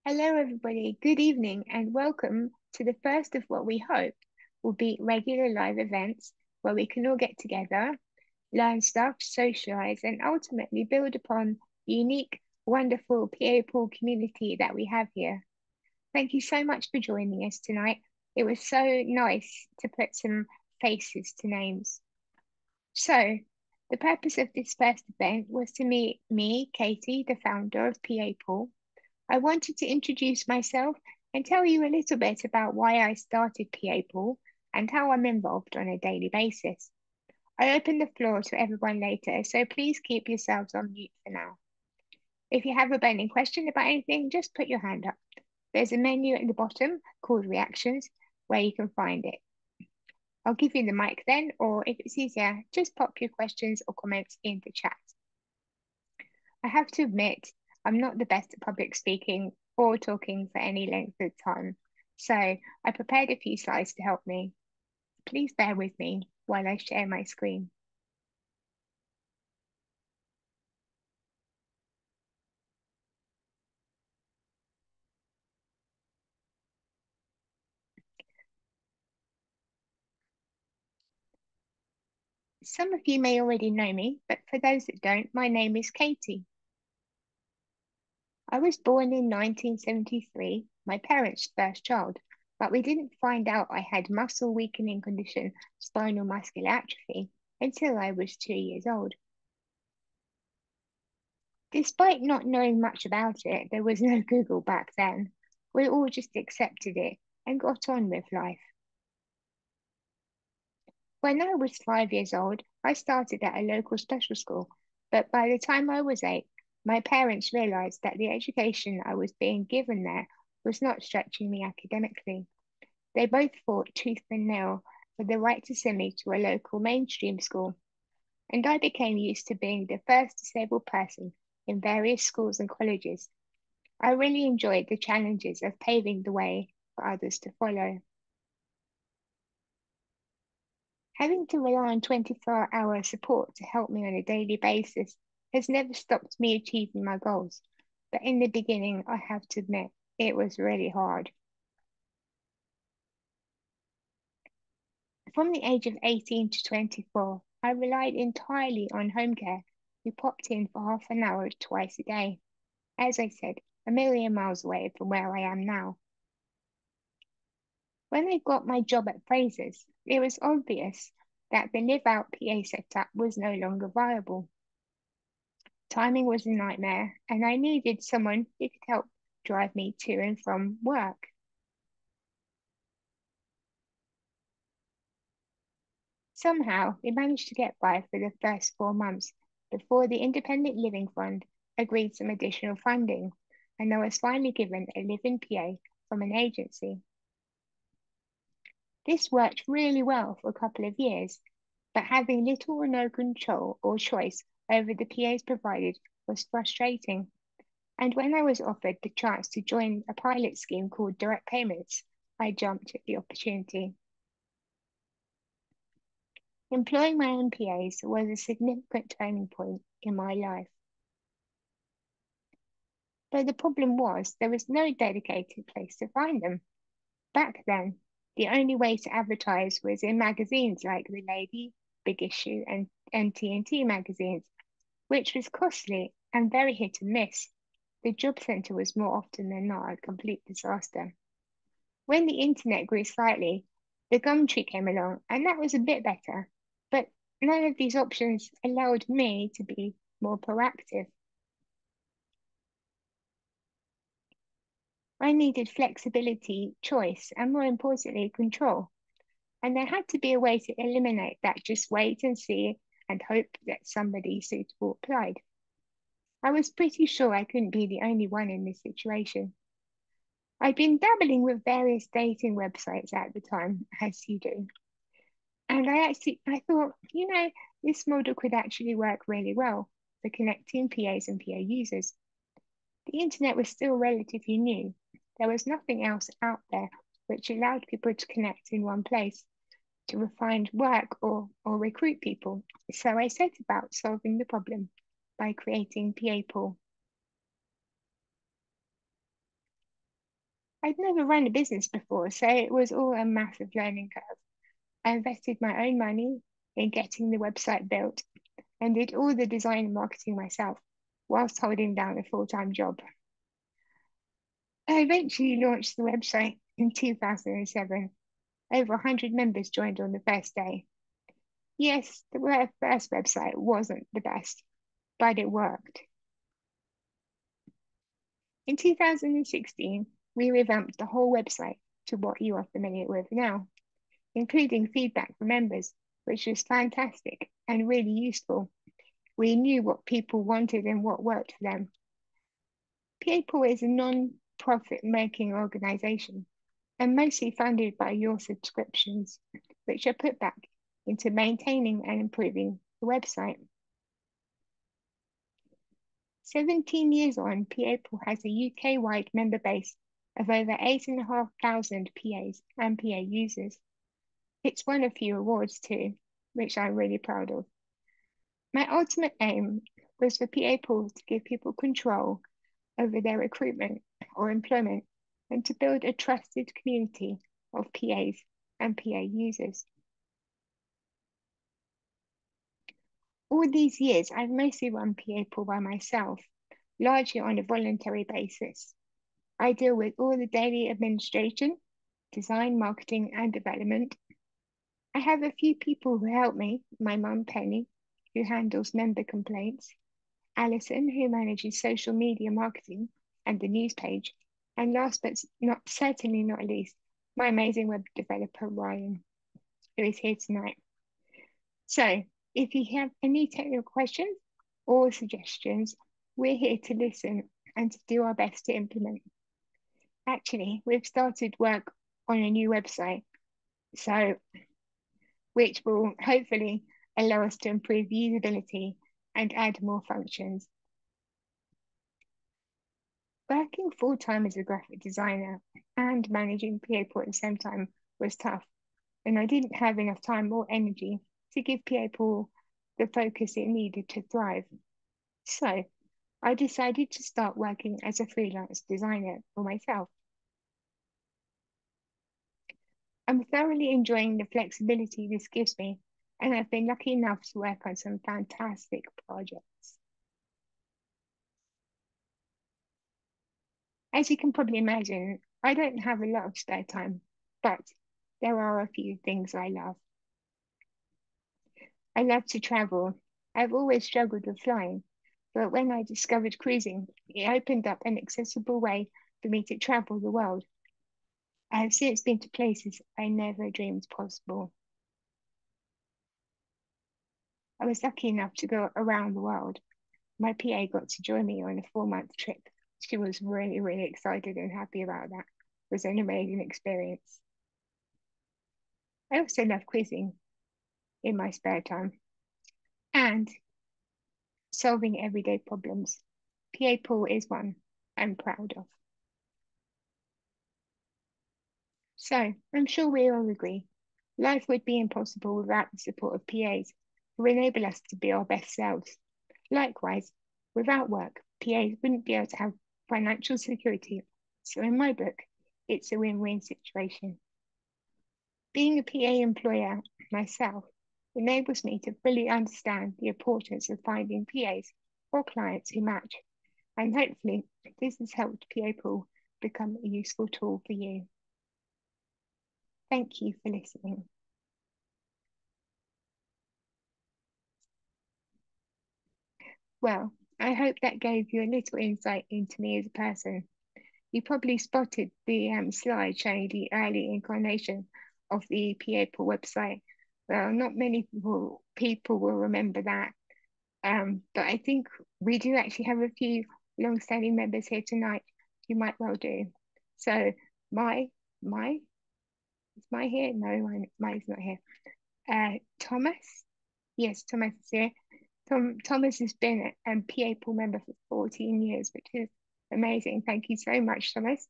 Hello, everybody. Good evening, and welcome to the first of what we hope will be regular live events where we can all get together, learn stuff, socialize, and ultimately build upon the unique, wonderful PA Pool community that we have here. Thank you so much for joining us tonight. It was so nice to put some faces to names. So, the purpose of this first event was to meet me, Katie, the founder of PA Pool. I wanted to introduce myself and tell you a little bit about why I started PA Pool and how I'm involved on a daily basis. I open the floor to everyone later, so please keep yourselves on mute for now. If you have a burning question about anything, just put your hand up. There's a menu at the bottom called Reactions where you can find it. I'll give you the mic then, or if it's easier, just pop your questions or comments in the chat. I have to admit, I'm not the best at public speaking or talking for any length of time, so I prepared a few slides to help me. Please bear with me while I share my screen. Some of you may already know me, but for those that don't, my name is Katy. I was born in 1973, my parents' first child, but we didn't find out I had muscle weakening condition, spinal muscular atrophy, until I was 2 years old. Despite not knowing much about it, there was no Google back then. We all just accepted it and got on with life. When I was 5 years old, I started at a local special school, but by the time I was 8, my parents realised that the education I was being given there was not stretching me academically. They both fought tooth and nail for the right to send me to a local mainstream school, and I became used to being the first disabled person in various schools and colleges. I really enjoyed the challenges of paving the way for others to follow. Having to rely on 24-hour support to help me on a daily basis has never stopped me achieving my goals. But in the beginning, I have to admit, it was really hard. From the age of 18 to 24, I relied entirely on home care, who popped in for half an hour twice a day. As I said, a million miles away from where I am now. When I got my job at Fraser's, it was obvious that the live-out PA setup was no longer viable. Timing was a nightmare, and I needed someone who could help drive me to and from work. Somehow, we managed to get by for the first 4 months before the Independent Living Fund agreed some additional funding, and I was finally given a live-in PA from an agency. This worked really well for a couple of years, but having little or no control or choice over the PAs provided was frustrating. And when I was offered the chance to join a pilot scheme called Direct Payments, I jumped at the opportunity. Employing my own PAs was a significant turning point in my life. But the problem was there was no dedicated place to find them. Back then, the only way to advertise was in magazines like The Lady, Big Issue, and TNT magazines, which was costly and very hit and miss. The job centre was more often than not a complete disaster. When the internet grew slightly, the Gumtree came along, and that was a bit better, but none of these options allowed me to be more proactive. I needed flexibility, choice, and more importantly, control. And there had to be a way to eliminate that just wait and see and hope that somebody suitable applied. I was pretty sure I couldn't be the only one in this situation. I'd been dabbling with various dating websites at the time, as you do. And I thought, this model could actually work really well for connecting PAs and PA users. The internet was still relatively new. There was nothing else out there which allowed people to connect in one place to find work or recruit people. So I set about solving the problem by creating PA Pool. I'd never run a business before, so it was all a massive learning curve. I invested my own money in getting the website built and did all the design and marketing myself whilst holding down a full-time job. I eventually launched the website in 2007. Over 100 members joined on the first day. Yes, the first website wasn't the best, but it worked. In 2016, we revamped the whole website to what you are familiar with now, including feedback from members, which was fantastic and really useful. We knew what people wanted and what worked for them. PAPL is a non-profit making organization and mostly funded by your subscriptions, which are put back into maintaining and improving the website. 17 years on, PAPL has a UK-wide member base of over 8,500 PAs and PA users. It's won a few awards too, which I'm really proud of. My ultimate aim was for PAPL to give people control over their recruitment or employment and to build a trusted community of PAs and PA users. All these years, I've mostly run PAPL by myself, largely on a voluntary basis. I deal with all the daily administration, design, marketing, and development. I have a few people who help me, my mum, Penny, who handles member complaints, Alison, who manages social media marketing and the news page, and last but certainly not least, my amazing web developer, Ryan, who is here tonight. So if you have any technical questions or suggestions, we're here to listen and to do our best to implement. Actually, we've started work on a new website, which will hopefully allow us to improve usability and add more functions. Working full-time as a graphic designer and managing PAPL at the same time was tough, and I didn't have enough time or energy to give PAPL the focus it needed to thrive. So I decided to start working as a freelance designer for myself. I'm thoroughly enjoying the flexibility this gives me, and I've been lucky enough to work on some fantastic projects. As you can probably imagine, I don't have a lot of spare time, but there are a few things I love. I love to travel. I've always struggled with flying, but when I discovered cruising, it opened up an accessible way for me to travel the world. I have since been to places I never dreamed possible. I was lucky enough to go around the world. My PA got to join me on a 4-month trip. She was really, really excited and happy about that. It was an amazing experience. I also love quizzing in my spare time and solving everyday problems. PAPL is one I'm proud of. So I'm sure we all agree, life would be impossible without the support of PAs who enable us to be our best selves. Likewise, without work, PAs wouldn't be able to have financial security. So in my book, it's a win-win situation. Being a PA employer myself enables me to fully understand the importance of finding PAs or clients who match, and hopefully this has helped PAPL become a useful tool for you. Thank you for listening. Well, I hope that gave you a little insight into me as a person. You probably spotted the slide showing the early incarnation of the PAPL website. Well, not many people will remember that. But I think we do actually have a few long-standing members here tonight who might well do. So is my here? No, my is not here. Thomas? Yes, Thomas is here. Thomas has been a PAPL member for 14 years, which is amazing. Thank you so much, Thomas.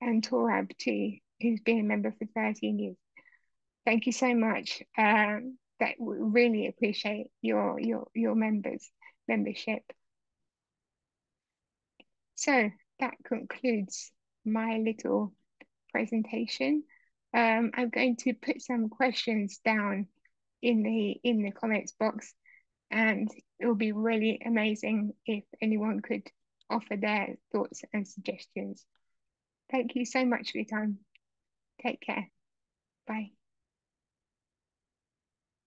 And Torab too, who's been a member for 13 years. Thank you so much. That we really appreciate your membership. So that concludes my little presentation. I'm going to put some questions down in the comments box, and it will be really amazing if anyone could offer their thoughts and suggestions. Thank you so much for your time. Take care. Bye.